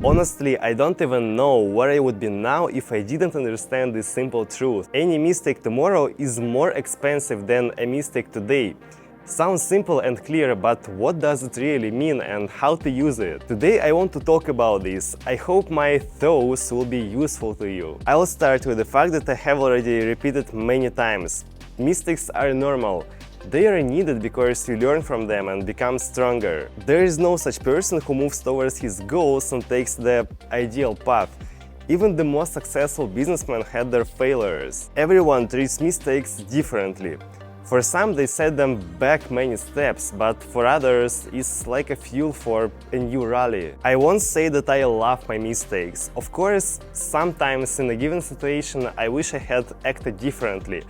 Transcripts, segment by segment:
Honestly, I don't even know where I would be now if I didn't understand this simple truth. Any mistake tomorrow is more expensive than a mistake today. Sounds simple and clear, but what does it really mean and how to use it? Today I want to talk about this. I hope my thoughts will be useful to you. I'll start with the fact that I have already repeated many times. Mistakes are normal. They are needed because you learn from them and become stronger. There is no such person who moves towards his goals and takes the ideal path. Even the most successful businessmen had their failures. Everyone treats mistakes differently. For some, they set them back many steps, but for others, it's like a fuel for a new rally. I won't say that I love my mistakes. Of course, sometimes in a given situation, I wish I had acted differently,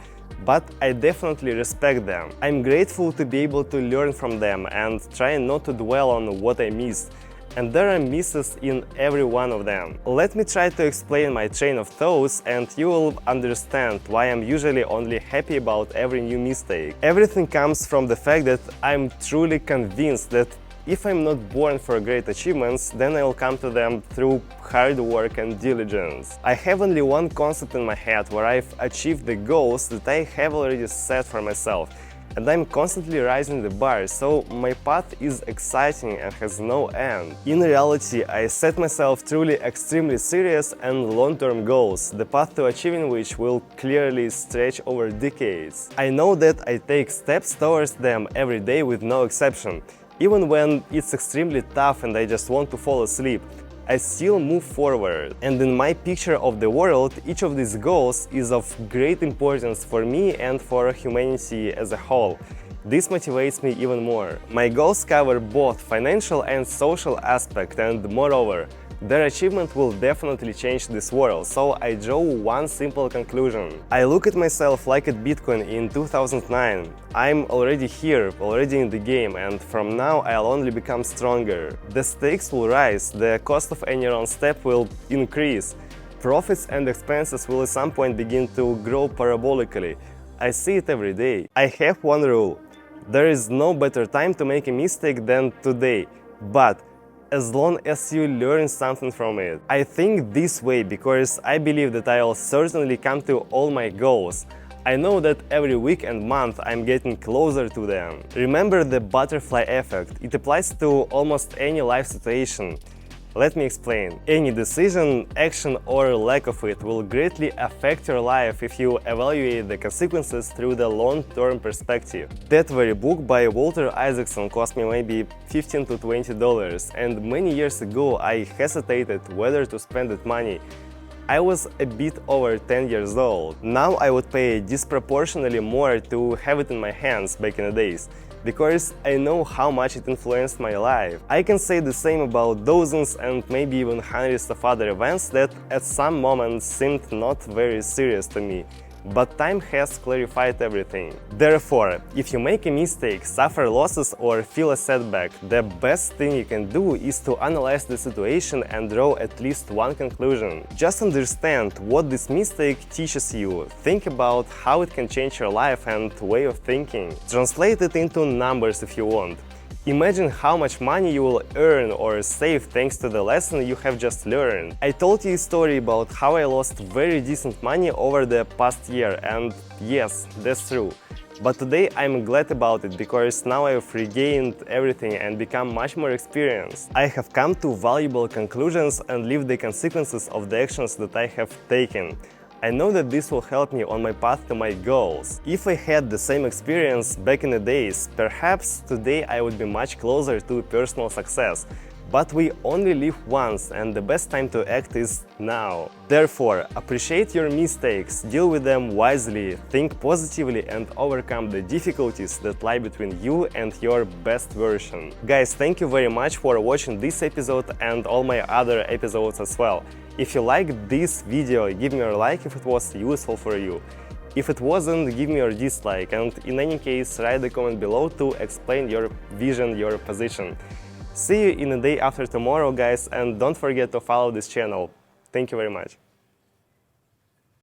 but I definitely respect them. I'm grateful to be able to learn from them and try not to dwell on what I missed. And there are misses in every one of them. Let me try to explain my train of thoughts and you will understand why I'm usually only happy about every new mistake. Everything comes from the fact that I'm truly convinced that if I'm not born for great achievements, then I'll come to them through hard work and diligence. I have only one concept in my head where I've achieved the goals that I have already set for myself. And I'm constantly rising the bar, so my path is exciting and has no end. In reality, I set myself truly extremely serious and long-term goals, the path to achieving which will clearly stretch over decades. I know that I take steps towards them every day with no exception. Even when it's extremely tough and I just want to fall asleep, I still move forward. And in my picture of the world, each of these goals is of great importance for me and for humanity as a whole. This motivates me even more. My goals cover both financial and social aspects, and moreover, their achievement will definitely change this world, so I draw one simple conclusion. I look at myself like at Bitcoin in 2009. I'm already here, already in the game, and from now I'll only become stronger. The stakes will rise, the cost of any wrong step will increase. Profits and expenses will at some point begin to grow parabolically. I see it every day. I have one rule. There is no better time to make a mistake than today, but as long as you learn something from it. I think this way because I believe that I'll certainly come to all my goals. I know that every week and month I'm getting closer to them. Remember the butterfly effect. It applies to almost any life situation. Let me explain. Any decision, action or lack of it will greatly affect your life if you evaluate the consequences through the long-term perspective. That very book by Walter Isaacson cost me maybe $15 to $20, and many years ago I hesitated whether to spend that money. I was a bit over 10 years old. Now I would pay disproportionately more to have it in my hands back in the days, because I know how much it influenced my life. I can say the same about dozens and maybe even hundreds of other events that at some moments seemed not very serious to me. But time has clarified everything. Therefore, if you make a mistake, suffer losses or feel a setback, the best thing you can do is to analyze the situation and draw at least one conclusion. Just understand what this mistake teaches you. Think about how it can change your life and way of thinking. Translate it into numbers if you want. Imagine how much money you will earn or save thanks to the lesson you have just learned. I told you a story about how I lost very decent money over the past year, and yes, that's true. But today I'm glad about it because now I've regained everything and become much more experienced. I have come to valuable conclusions and lived the consequences of the actions that I have taken. I know that this will help me on my path to my goals. If I had the same experience back in the days, perhaps today I would be much closer to personal success. But we only live once, and the best time to act is now. Therefore, appreciate your mistakes, deal with them wisely, think positively and overcome the difficulties that lie between you and your best version. Guys, thank you very much for watching this episode and all my other episodes as well. If you liked this video, give me a like if it was useful for you. If it wasn't, give me your dislike, and in any case, write a comment below to explain your vision, your position. See you in the day after tomorrow, guys, and don't forget to follow this channel. Thank you very much.